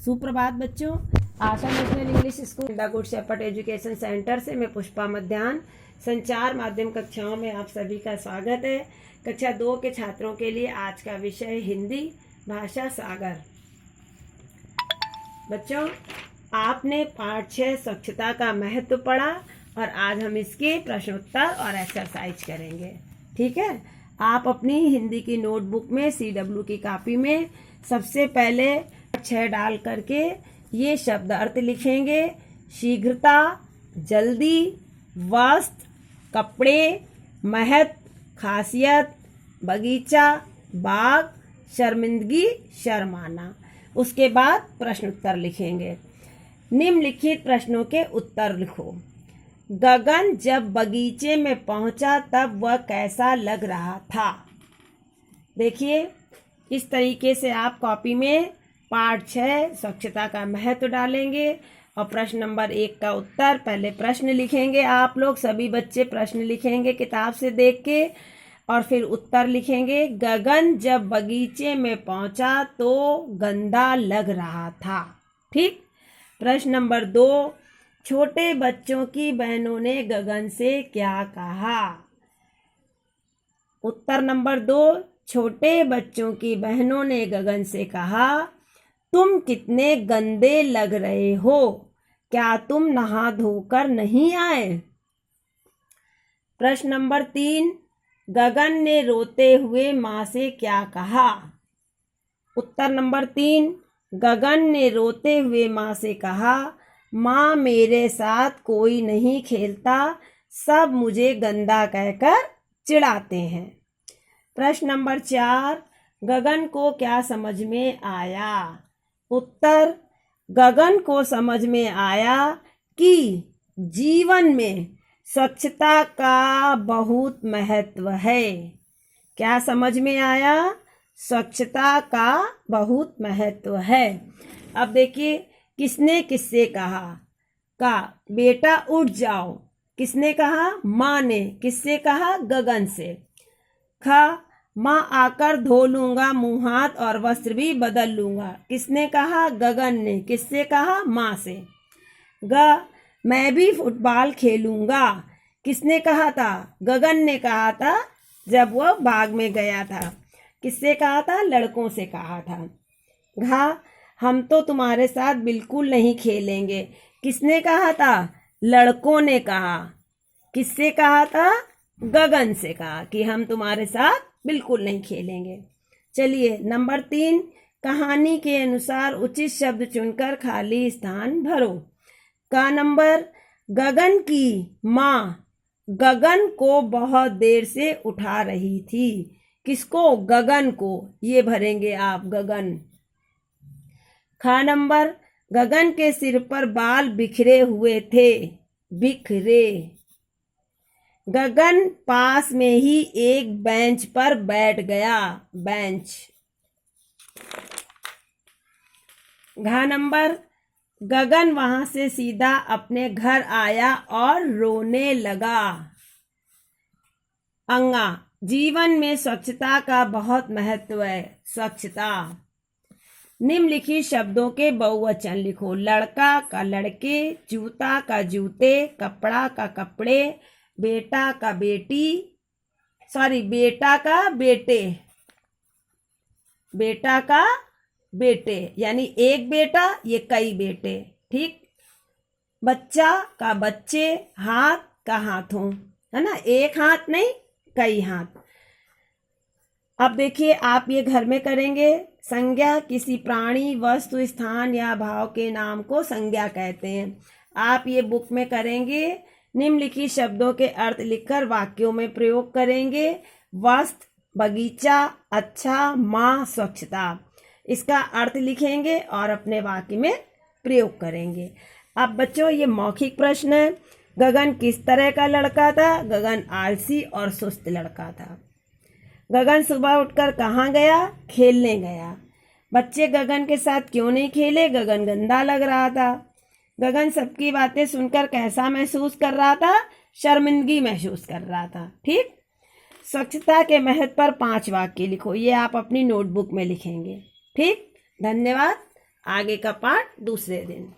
सुप्रभात बच्चों। Asha National English School Good Shepherd Education Centre से मैं पुष्पा मध्यान संचार माध्यम कक्षाओं में आप सभी का स्वागत है। कक्षा 2 के छात्रों के लिए आज का विषय हिंदी भाषा सागर। बच्चों, आपने पाठ 6 स्वच्छता का महत्व पढ़ा और आज हम इसके प्रश्नोत्तर और एक्सरसाइज करेंगे। ठीक है, आप अपनी हिंदी की नोटबुक में CW की कॉपी में सबसे पहले 6 डाल करके ये शब्द अर्थ लिखेंगे। शीघ्रता, जल्दी, वस्त्र, कपड़े, महत्व, खासियत, बगीचा, बाग, शर्मिंदगी, शर्माना। उसके बाद प्रश्न उत्तर लिखेंगे। निम्नलिखित प्रश्नों के उत्तर लिखो। गगन जब बगीचे में पहुंचा तब वह कैसा लग रहा था। देखिए, इस तरीके से आप कॉपी में पाठ 6 स्वच्छता का महत्व डालेंगे और प्रश्न नंबर 1 का उत्तर। पहले प्रश्न लिखेंगे, आप लोग सभी बच्चे प्रश्न लिखेंगे किताब से देख के और फिर उत्तर लिखेंगे। गगन जब बगीचे में पहुंचा तो गंदा लग रहा था। ठीक। प्रश्न नंबर 2, छोटे बच्चों की बहनों ने गगन से क्या कहा। उत्तर नंबर 2, छोटे बच्चों की बहनों ने गगन से कहा, तुम कितने गंदे लग रहे हो, क्या तुम नहा धोकर नहीं आए। प्रश्न नंबर 3, गगन ने रोते हुए माँ से क्या कहा। उत्तर नंबर 3, गगन ने रोते हुए माँ से कहा, माँ मेरे साथ कोई नहीं खेलता, सब मुझे गंदा कहकर चिढ़ाते हैं। प्रश्न नंबर 4, गगन को क्या समझ में आया। उत्तर, गगन को समझ में आया कि जीवन में स्वच्छता का बहुत महत्व है। क्या समझ में आया? स्वच्छता का बहुत महत्व है। अब देखिए, किसने किससे कहा बेटा उठ जाओ। किसने कहा? माँ ने। किससे कहा? गगन से। माँ आकर धो लूंगा मुंह हाथ और वस्त्र भी बदल लूंगा। किसने कहा? गगन ने। किससे कहा? माँ से। मैं भी फुटबॉल खेलूंगा। किसने कहा था? गगन ने कहा था जब वह बाग में गया था। किससे कहा था? लड़कों से कहा था। हम तो तुम्हारे साथ बिल्कुल नहीं खेलेंगे। किसने कहा था? लड़कों ने कहा। किससे कहा था? गगन से कहा कि हम तुम्हारे साथ बिल्कुल नहीं खेलेंगे। चलिए, नंबर 3, कहानी के अनुसार उचित शब्द चुनकर खाली स्थान भरो। का नंबर, गगन की माँ गगन को बहुत देर से उठा रही थी। किसको? गगन को। ये भरेंगे आप, गगन। नंबर, गगन के सिर पर बाल बिखरे हुए थे। बिखरे। गगन पास में ही एक बेंच पर बैठ गया। बेंच। नंबर, गगन वहां से सीधा अपने घर आया और रोने लगा। जीवन में स्वच्छता का बहुत महत्व है। स्वच्छता। निम्नलिखित शब्दों के बहुवचन लिखो। लड़का का लड़के, जूता का जूते, कपड़ा का कपड़े, बेटा का बेटी, बेटा का बेटे। बेटा का बेटे यानी एक बेटा, ये कई बेटे। ठीक। बच्चा का बच्चे, हाथ का हाथों, है ना, एक हाथ नहीं कई हाथ। अब देखिए, आप ये घर में करेंगे। संज्ञा किसी प्राणी, वस्तु, स्थान या भाव के नाम को संज्ञा कहते हैं। आप ये बुक में करेंगे। निम्नलिखित शब्दों के अर्थ लिखकर वाक्यों में प्रयोग करेंगे। वस्त्र, बगीचा, अच्छा, माँ, स्वच्छता। इसका अर्थ लिखेंगे और अपने वाक्य में प्रयोग करेंगे। अब बच्चों, ये मौखिक प्रश्न है। गगन किस तरह का लड़का था? गगन आलसी और सुस्त लड़का था। गगन सुबह उठकर कहाँ गया? खेलने गया। बच्चे गगन के साथ क्यों नहीं खेले? गगन गंदा लग रहा था। गगन सबकी बातें सुनकर कैसा महसूस कर रहा था? शर्मिंदगी महसूस कर रहा था। ठीक। स्वच्छता के महत्व पर 5 वाक्य लिखो। ये आप अपनी नोटबुक में लिखेंगे। ठीक। धन्यवाद। आगे का पार्ट दूसरे दिन।